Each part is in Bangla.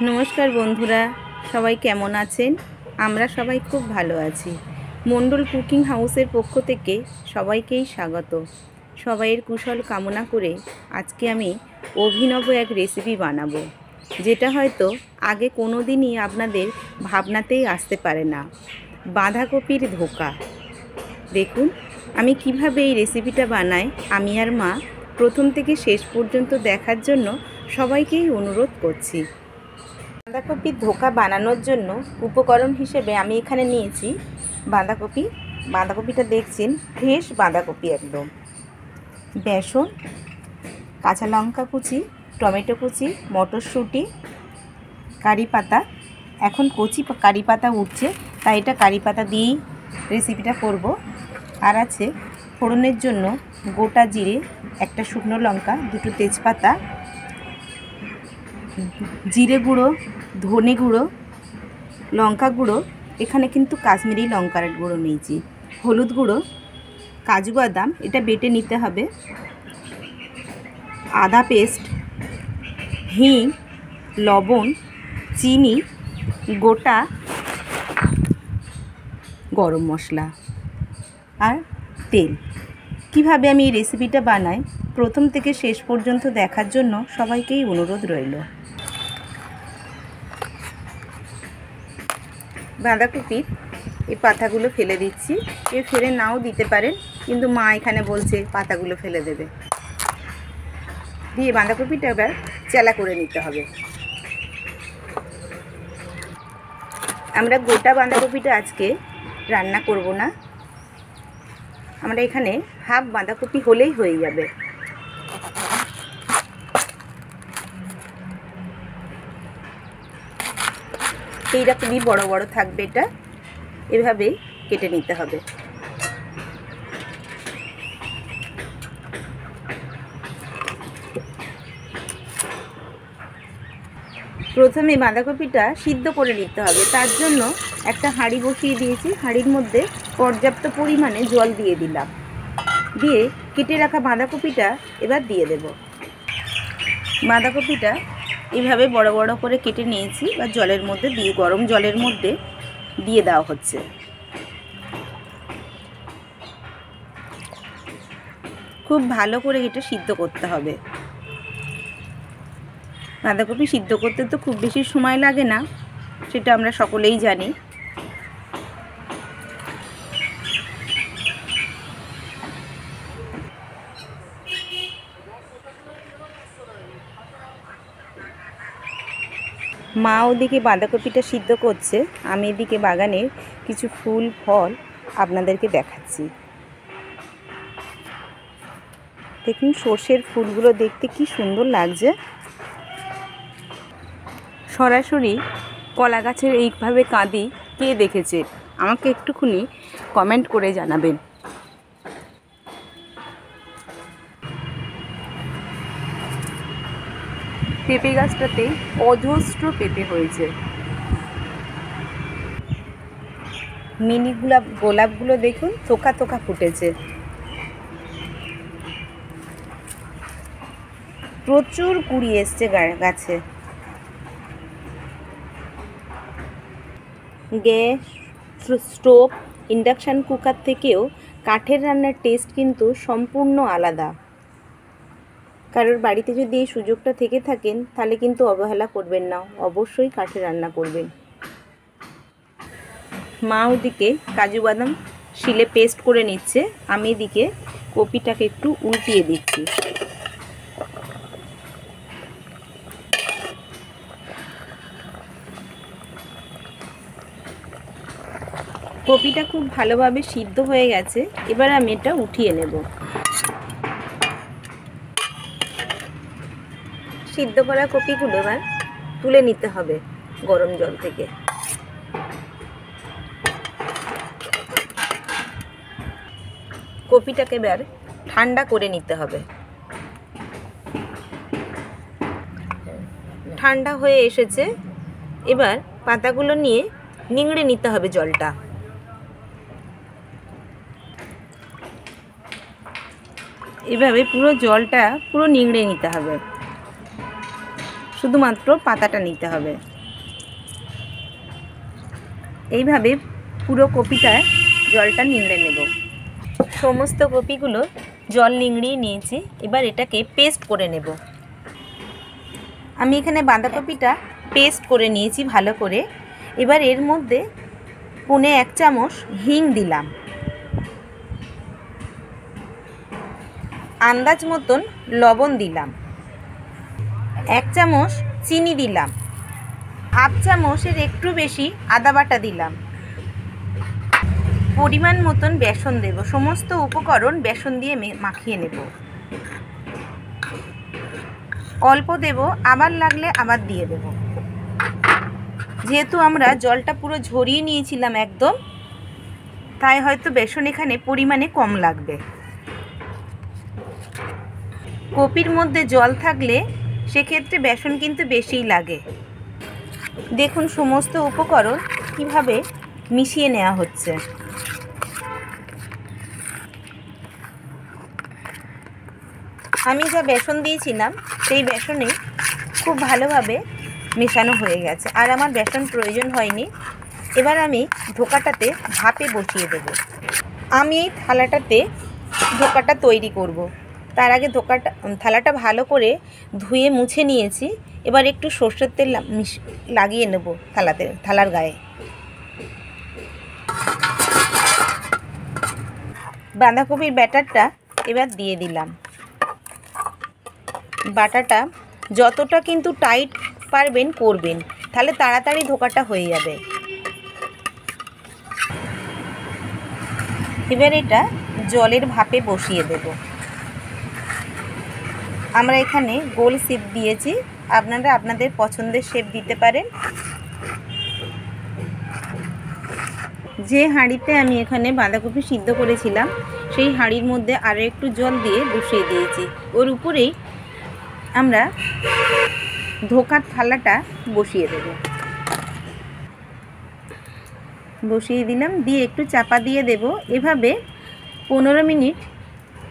নমস্কার বন্ধুরা, সবাই কেমন আছেন? আমরা সবাই খুব ভালো আছি। মণ্ডল কুকিং হাউসের পক্ষ থেকে সবাইকেই স্বাগত। সবাইয়ের কুশল কামনা করে আজকে আমি অভিনব এক রেসিপি বানাবো, যেটা হয়তো আগে কোনো দিনই আপনাদের ভাবনাতেই আসতে পারে না। বাঁধাকপির ধোকা। দেখুন আমি কিভাবে এই রেসিপিটা বানাই। আমি আর মা প্রথম থেকে শেষ পর্যন্ত দেখার জন্য সবাইকেই অনুরোধ করছি। বাঁধাকপির ধোকা বানানোর জন্য উপকরণ হিসেবে আমি এখানে নিয়েছি বাঁধাকপিটা দেখছেন ফ্রেশ বাঁধাকপি একদম, বেসন, কাঁচা লঙ্কা কুচি, টমেটো কুচি, মটরশুঁটি, কারি পাতা। এখন কচি কারি পাতা উঠছে, তাই এটা কারি পাতা দিয়েই রেসিপিটা করব। আর আছে ফোড়নের জন্য গোটা জিরে, একটা শুকনো লঙ্কা, দুটো তেজপাতা, জিরে গুঁড়ো, ধনে গুঁড়ো, লঙ্কা গুঁড়ো, এখানে কিন্তু কাশ্মীরি লঙ্কার গুঁড়ো নিয়েছি, হলুদ গুঁড়ো, কাজু বাদাম এটা বেটে নিতে হবে, আদা পেস্ট, হিং, লবণ, চিনি, গোটা গরম মশলা আর তেল। কিভাবে আমি এই রেসিপিটা বানাই প্রথম থেকে শেষ পর্যন্ত দেখার জন্য সবাইকেই অনুরোধ রইল। বাঁধাকপির এই পাতাগুলো ফেলে দিচ্ছি। কেউ ফেলে নাও দিতে পারেন, কিন্তু মা এখানে বলছে পাতাগুলো ফেলে দেবে। দিয়ে বাঁধাকপিটা এবার চেলা করে নিতে হবে। আমরা গোটা বাঁধাকপিটা আজকে রান্না করব না, আমরা এখানে হাফ বাঁধাকপি হলেই হয়ে যাবে। এইরকমই বড় বড় থাকবে, এটা এভাবে কেটে নিতে হবে। প্রথমে বাঁধাকপিটা সিদ্ধ করে নিতে হবে, তার জন্য একটা হাঁড়ি বসিয়ে দিয়েছি। হাঁড়ির মধ্যে পর্যাপ্ত পরিমাণে জল দিয়ে দিলাম, দিয়ে কেটে রাখা বাঁধাকপিটা এবার দিয়ে দেব। বাঁধাকপিটা এইভাবে বড় বড় করে কেটে নিয়েছি, বা জলের মধ্যে দিয়ে, গরম জলের মধ্যে দিয়ে দেওয়া হচ্ছে। খুব ভালো করে এটা সিদ্ধ করতে হবে। বাঁধাকপি সিদ্ধ করতে তো খুব বেশি সময় লাগে না, সেটা আমরা সকলেই জানি। মা ওদিকে বাঁধাকপিটা সিদ্ধ করছে, আমি এদিকে বাগানের কিছু ফুল ফল আপনাদেরকে দেখাচ্ছি। দেখুন সর্ষের ফুলগুলো দেখতে কি সুন্দর লাগছে। সরাসরি কলা গাছের এইভাবে কাঁদি কে দেখেছে আমাকে একটুখানি কমেন্ট করে জানাবেন। পেঁপে গাছটাতে অজস্র পেঁপে হয়েছে। মিনি গোলাপগুলো দেখুন থোকা থোকা ফুটেছে। প্রচুর কুড়ি এসছে গাছে। গ্যাস, স্টোভ, ইন্ডাকশান কুকার থেকেও কাঠের রান্নার টেস্ট কিন্তু সম্পূর্ণ আলাদা। কারোর বাড়িতে যদি এই সুযোগটা থেকে থাকেন তাহলে কিন্তু অবহেলা করবেন না, অবশ্যই কাঠে রান্না করবেন। মা ওদিকে কাজু বাদাম শিলে পেস্ট করে নিচ্ছে, আমি এদিকে কপিটাকে একটু উল্টিয়ে দিচ্ছি। কপিটা খুব ভালোভাবে সিদ্ধ হয়ে গেছে, এবার আমি এটা উঠিয়ে নেব। সিদ্ধ করা কপিগুলো এবার তুলে নিতে হবে গরম জল থেকে। কপিটাকে এবার ঠান্ডা করে নিতে হবে। ঠান্ডা হয়ে এসেছে, এবার পাতাগুলো নিয়ে নিংড়ে নিতে হবে জলটা। এভাবে পুরো জলটা পুরো নিংড়ে নিতে হবে, শুধুমাত্র পাতাটা নিতে হবে। এইভাবে পুরো কপিটায় জলটা নিংড়ে নেব। সমস্ত কপিগুলো জল নিংড়িয়ে নিয়েছি, এবার এটাকে পেস্ট করে নেব। আমি এখানে বাঁধাকপিটা পেস্ট করে নিয়েছি ভালো করে। এবার এর মধ্যে 1 চামচ হিং দিলাম, আন্দাজ মতন লবণ দিলাম, 1 চামচ চিনি দিলাম, 1/2 চামচের একটু বেশি আদা বাটা দিলাম, পরিমাণ মতন বেসন দেব। সমস্ত উপকরণ বেসন দিয়ে মাখিয়ে নেব। অল্প দেব, আবার লাগলে আবার দিয়ে দেব। যেহেতু আমরা জলটা পুরো ঝরিয়ে নিয়েছিলাম একদম, তাই হয়তো বেসন এখানে পরিমাণে কম লাগবে। কপির মধ্যে জল থাকলে সেক্ষেত্রে বেসন কিন্তু বেশিই লাগে। দেখুন সমস্ত উপকরণ কিভাবে মিশিয়ে নেওয়া হচ্ছে। আমি যা বেসন দিয়েছিলাম সেই বেসনে খুব ভালোভাবে মেশানো হয়ে গেছে, আর আমার বেসন প্রয়োজন হয়নি। এবার আমি ধোকাটাতে ভাপে বসিয়ে দেব। আমি এই থালাটাতে ধোকাটা তৈরি করব। তার আগে থালাটা ভালো করে ধুয়ে মুছে নিয়েছি। এবার একটু সরষের তেল লাগিয়ে নেব থালার গায়ে। বাঁধাকপির ব্যাটারটা এবার দিয়ে দিলাম। বাটাটা যতটা কিন্তু টাইট পারবেন করবেন, তাহলে তাড়াতাড়ি ধোকাটা হয়ে যাবে। এবার এটা জলের ভাপে বসিয়ে দেব। আমরা এখানে গোল শেপ দিয়েছি, আপনারা আপনাদের পছন্দের শেপ দিতে পারেন। যে হাঁড়িতে আমি এখানে বাঁধাকপি সিদ্ধ করেছিলাম সেই হাঁড়ির মধ্যে আরও একটু জল দিয়ে বসিয়ে দিয়েছি। ওর উপরেই আমরা ধোকার থালাটা বসিয়ে দেব। বসিয়ে দিলাম, দিয়ে একটু চাপা দিয়ে দেব। এভাবে 15 মিনিট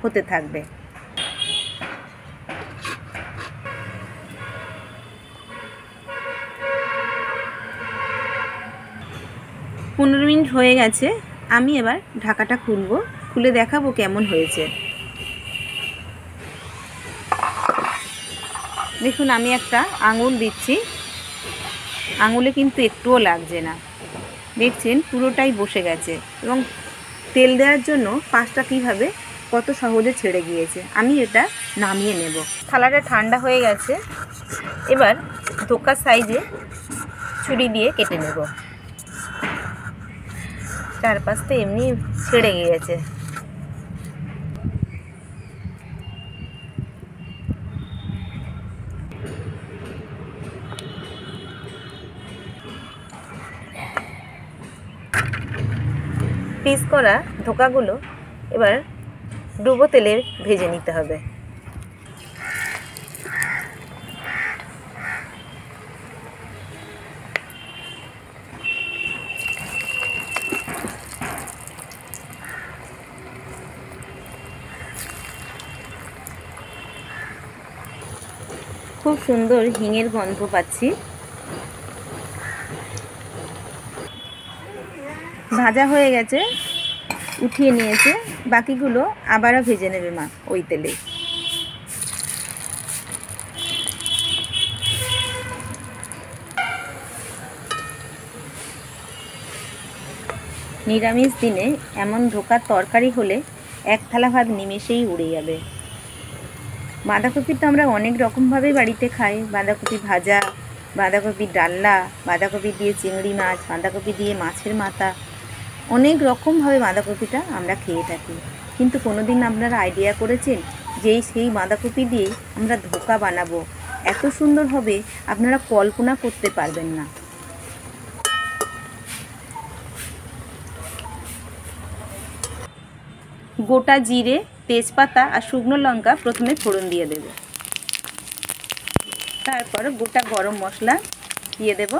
হতে থাকবে। পনেরো মিনিট হয়ে গেছে। আমি এবার ঢাকাটা খুলে দেখাবো কেমন হয়েছে। দেখুন আমি একটা আঙুল দিচ্ছি, আঙুলে কিন্তু একটুও লাগছে না। দেখছেন পুরোটাই বসে গেছে, এবং তেল দেওয়ার জন্য পাশটা কীভাবে কত সহজে ছেড়ে গিয়েছে। আমি এটা নামিয়ে নেব। থালাটা ঠান্ডা হয়ে গেছে। এবার ধোকার সাইজে ছুরি দিয়ে কেটে নেব। চারপাশটা এমনি ছেড়ে গিয়েছে। পিস করা ধোকাগুলো এবার ডুবো তেলে ভেজে নিতে হবে। খুব সুন্দর হিঙের গন্ধ পাচ্ছি। ভাজা হয়ে গেছে, উঠিয়ে নিয়েছে। বাকিগুলো আবারও ভেজে নেবে মা ওই তেলে। নিরামিষ দিনে এমন ধোকার তরকারি হলে এক থালা ভাত নিমেষেই উড়ে যাবে। বাঁধাকপি তো আমরা অনেক রকমভাবে বাড়িতে খাই। বাঁধাকপি ভাজা, বাঁধাকপি ডালনা, বাঁধাকপি দিয়ে চিংড়ি মাছ, বাঁধাকপি দিয়ে মাছের মাথা, অনেক রকমভাবে বাঁধাকপিটা আমরা খেয়ে থাকি। কিন্তু কোনোদিন আপনারা আইডিয়া করেছেন যে সেই বাঁধাকপি দিয়ে আমরা ধোকা বানাবো? এত সুন্দর হবে আপনারা কল্পনা করতে পারবেন না। গোটা জিরে, তেজপাতা আর শুকনো লঙ্কা প্রথমে ফোড়ন দিয়ে দেব। তারপর গোটা গরম মশলা দিয়ে দেব,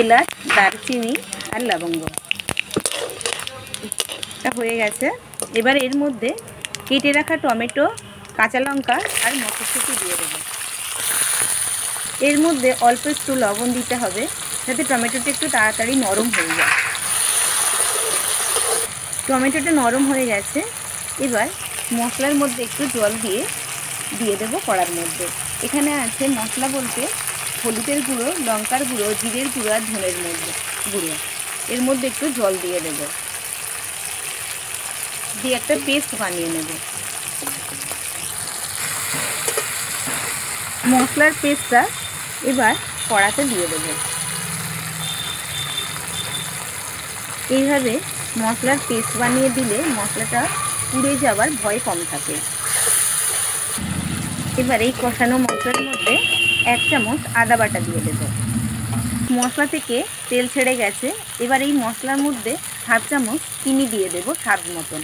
এলাচ, দারচিনি আর লবঙ্গ। এটা হয়ে গেছে। এবার এর মধ্যে কেটে রাখা টমেটো, কাঁচা লঙ্কা আর মটরশুঁটি দিয়ে দেব। এর মধ্যে অল্প একটু লবণ দিতে হবে, যাতে টমেটোটা একটু তাড়াতাড়ি নরম হয়ে যায়। টমেটোটা নরম হয়ে গেছে। এবার মশলার মধ্যে একটু জল দিয়ে দেবো কড়ার মধ্যে। এখানে আছে মশলা বলতে হলুদের গুঁড়ো, লঙ্কার গুঁড়ো, জিরের গুঁড়ো আর ধনের গুঁড়ো। এর মধ্যে একটু জল দিয়ে দেবো, দিয়ে একটা পেস্ট বানিয়ে নেব। মশলার পেস্টটা এবার কড়াতে দিয়ে দেবো। এইভাবে মশলার পেস্ট বানিয়ে দিলে মশলাটা পুড়ে যাওয়ার ভয় কম থাকে। এবার এই কষানো মশলার মধ্যে 1 চামচ আদা বাটা দিয়ে দেব। মশলা থেকে তেল ছেড়ে গেছে। এবার এই মশলার মধ্যে 1/2 চামচ চিনি দিয়ে দেব স্বাদ মতন।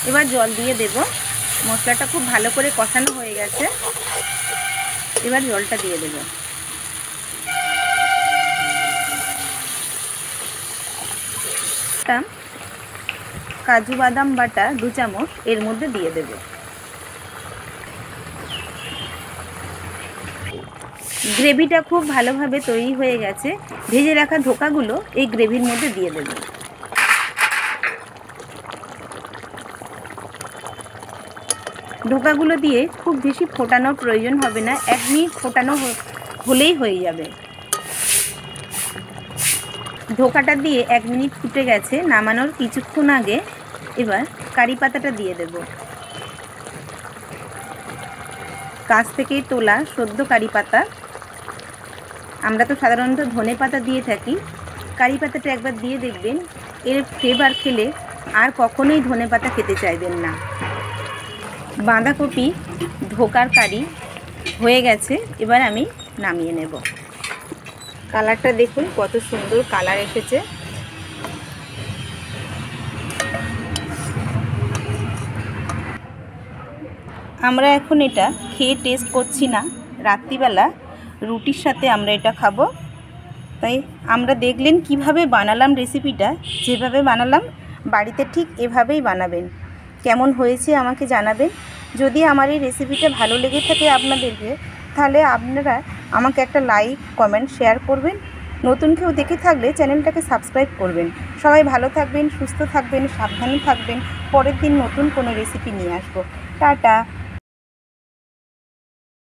এবার জল দিয়ে দেব। মশলাটা খুব ভালো করে কষানো হয়ে গেছে। এবার জলটা দিয়ে দেব। কাজু বাদাম বাটা 2 চামচ এর মধ্যে দিয়ে দেব। গ্রেভিটা খুব ভালোভাবে তৈরি হয়ে গেছে। ভেজে রাখা ধোকাগুলো এই গ্রেভির মধ্যে দিয়ে দেব। ধোকাগুলো দিয়ে খুব বেশি ফোটানোর প্রয়োজন হবে না, 1 মিনিট ফোটানো হলেই হয়ে যাবে। ধোকাটা দিয়ে 1 মিনিট ফুটে গেছে। নামানোর কিছুক্ষণ আগে এবার কারি পাতাটা দিয়ে দেব। গাছ থেকেই তোলা সদ্য কারি পাতা। আমরা তো সাধারণত ধনে পাতা দিয়ে থাকি। কারি পাতাটা একবার দিয়ে দেখবেন, এর ফ্লেভার খেলে আর কখনোই ধনে পাতা খেতে চাইবেন না। বাঁধাকপি ধোকার কারি হয়ে গেছে। এবার আমি নামিয়ে নেব। কালারটা দেখুন কত সুন্দর কালার এসেছে। আমরা এখন এটা খেয়ে টেস্ট করছি না, রাত্রিবেলা রুটির সাথে আমরা এটা খাবো। তাই আমরা দেখলেন কিভাবে বানালাম রেসিপিটা। যেভাবে বানালাম বাড়িতে ঠিক এভাবেই বানাবেন। কেমন হয়েছে আমাকে জানাবেন। যদি আমার এই রেসিপিটা ভালো লেগে থাকে আপনাদেরকে, তাহলে আপনারা আমাকে একটা লাইক, কমেন্ট, শেয়ার করবেন। নতুন কেউ দেখে থাকলে চ্যানেলটাকে সাবস্ক্রাইব করবেন। সবাই ভালো থাকবেন, সুস্থ থাকবেন, সাবধানে থাকবেন। পরের দিন নতুন কোনো রেসিপি নিয়ে আসবো। টাটা।